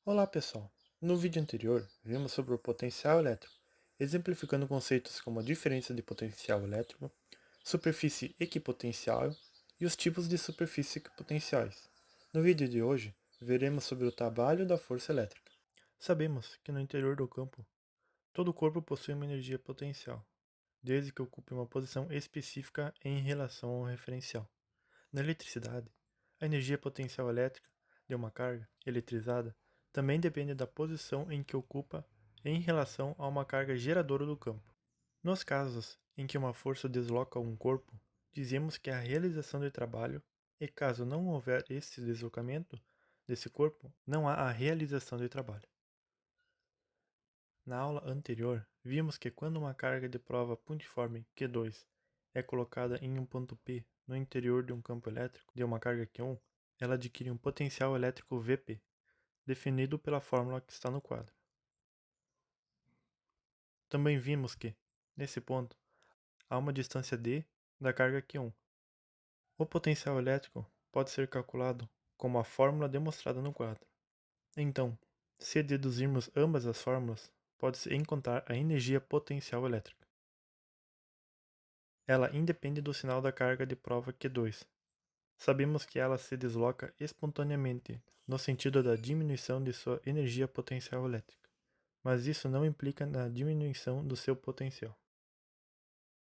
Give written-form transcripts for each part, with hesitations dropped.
Olá pessoal, no vídeo anterior vimos sobre o potencial elétrico, exemplificando conceitos como a diferença de potencial elétrico, superfície equipotencial e os tipos de superfície equipotenciais. No vídeo de hoje veremos sobre o trabalho da força elétrica. Sabemos que no interior do campo, todo corpo possui uma energia potencial, desde que ocupe uma posição específica em relação ao referencial. Na eletricidade, a energia potencial elétrica de uma carga eletrizada também depende da posição em que ocupa em relação a uma carga geradora do campo. Nos casos em que uma força desloca um corpo, dizemos que é a realização de trabalho, e caso não houver esse deslocamento desse corpo, não há a realização de trabalho. Na aula anterior, vimos que quando uma carga de prova pontiforme Q2 é colocada em um ponto P no interior de um campo elétrico de uma carga Q1, ela adquire um potencial elétrico Vp, definido pela fórmula que está no quadro. Também vimos que, nesse ponto, há uma distância d da carga Q1. O potencial elétrico pode ser calculado como a fórmula demonstrada no quadro. Então, se deduzirmos ambas as fórmulas, pode-se encontrar a energia potencial elétrica. Ela independe do sinal da carga de prova Q2. Sabemos que ela se desloca espontaneamente, no sentido da diminuição de sua energia potencial elétrica, mas isso não implica na diminuição do seu potencial.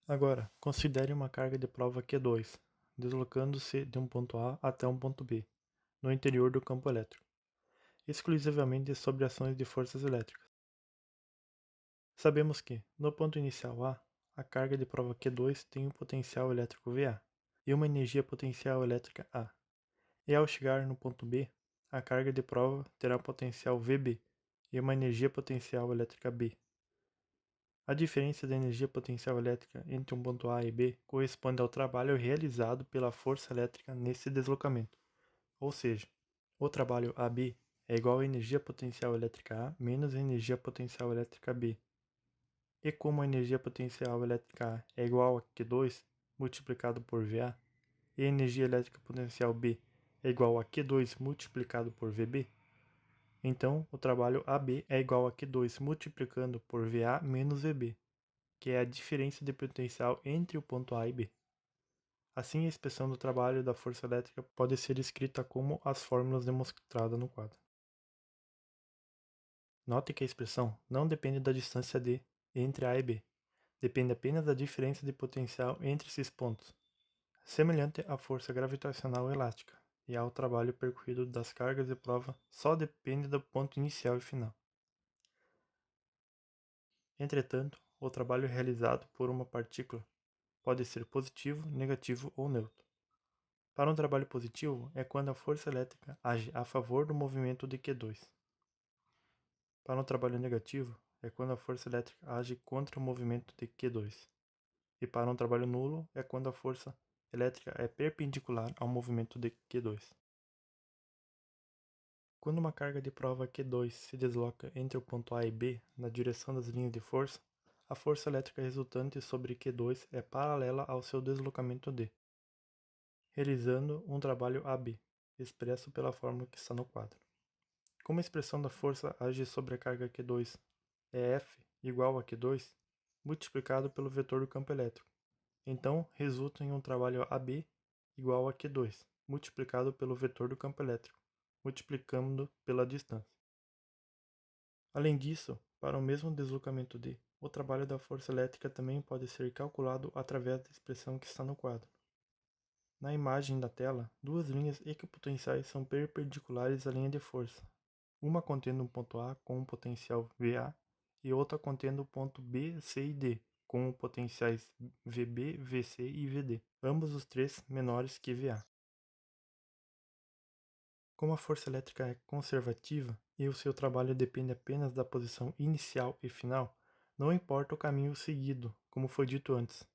Agora, considere uma carga de prova Q2, deslocando-se de um ponto A até um ponto B, no interior do campo elétrico, exclusivamente sob ações de forças elétricas. Sabemos que, no ponto inicial a carga de prova Q2 tem um potencial elétrico VA e uma energia potencial elétrica A. E ao chegar no ponto B, a carga de prova terá potencial VB e uma energia potencial elétrica B. A diferença da energia potencial elétrica entre um ponto A e B corresponde ao trabalho realizado pela força elétrica nesse deslocamento, ou seja, o trabalho AB é igual à energia potencial elétrica A menos a energia potencial elétrica B. E como a energia potencial elétrica A é igual a Q2 multiplicado por VA, e a energia elétrica potencial B é igual a Q2 multiplicado por VB, então o trabalho AB é igual a Q2 multiplicando por VA menos VB, que é a diferença de potencial entre o ponto A e B. Assim, a expressão do trabalho da força elétrica pode ser escrita como as fórmulas demonstradas no quadro. Note que a expressão não depende da distância d entre A e B, depende apenas da diferença de potencial entre esses pontos, semelhante à força gravitacional elástica, e ao trabalho percorrido das cargas de prova só depende do ponto inicial e final. Entretanto, o trabalho realizado por uma partícula pode ser positivo, negativo ou neutro. Para um trabalho positivo é quando a força elétrica age a favor do movimento de Q2. Para um trabalho negativo é quando a força elétrica age contra o movimento de Q2. E para um trabalho nulo é quando a força elétrica é perpendicular ao movimento de Q2. Quando uma carga de prova Q2 se desloca entre o ponto A e B na direção das linhas de força, a força elétrica resultante sobre Q2 é paralela ao seu deslocamento D, realizando um trabalho AB, expresso pela fórmula que está no quadro. Como a expressão da força age sobre a carga Q2 é F igual a Q2, multiplicado pelo vetor do campo elétrico, então resulta em um trabalho AB igual a Q2, multiplicado pelo vetor do campo elétrico, multiplicando pela distância. Além disso, para o mesmo deslocamento D, o trabalho da força elétrica também pode ser calculado através da expressão que está no quadro. Na imagem da tela, duas linhas equipotenciais são perpendiculares à linha de força, uma contendo um ponto A com um potencial VA e outra contendo o ponto B, C e D, com potenciais VB, VC e VD, ambos os três menores que VA. Como a força elétrica é conservativa e o seu trabalho depende apenas da posição inicial e final, não importa o caminho seguido, como foi dito antes.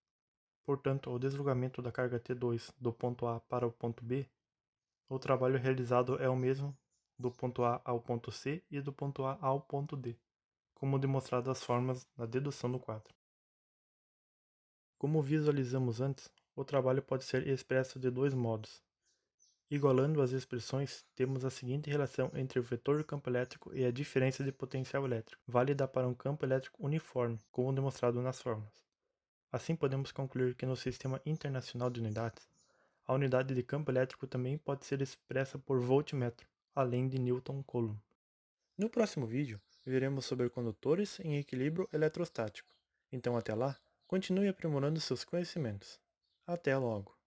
Portanto, ao deslocamento da carga T2 do ponto A para o ponto B, o trabalho realizado é o mesmo do ponto A ao ponto C e do ponto A ao ponto D, como demonstrado nas formas da dedução do quadro. Como visualizamos antes, o trabalho pode ser expresso de dois modos. Igualando as expressões, temos a seguinte relação entre o vetor do campo elétrico e a diferença de potencial elétrico, válida para um campo elétrico uniforme, como demonstrado nas fórmulas. Assim podemos concluir que no Sistema Internacional de Unidades, a unidade de campo elétrico também pode ser expressa por voltmetro, além de Newton-Coulomb. No próximo vídeo, veremos sobre condutores em equilíbrio eletrostático. Então até lá, continue aprimorando seus conhecimentos. Até logo!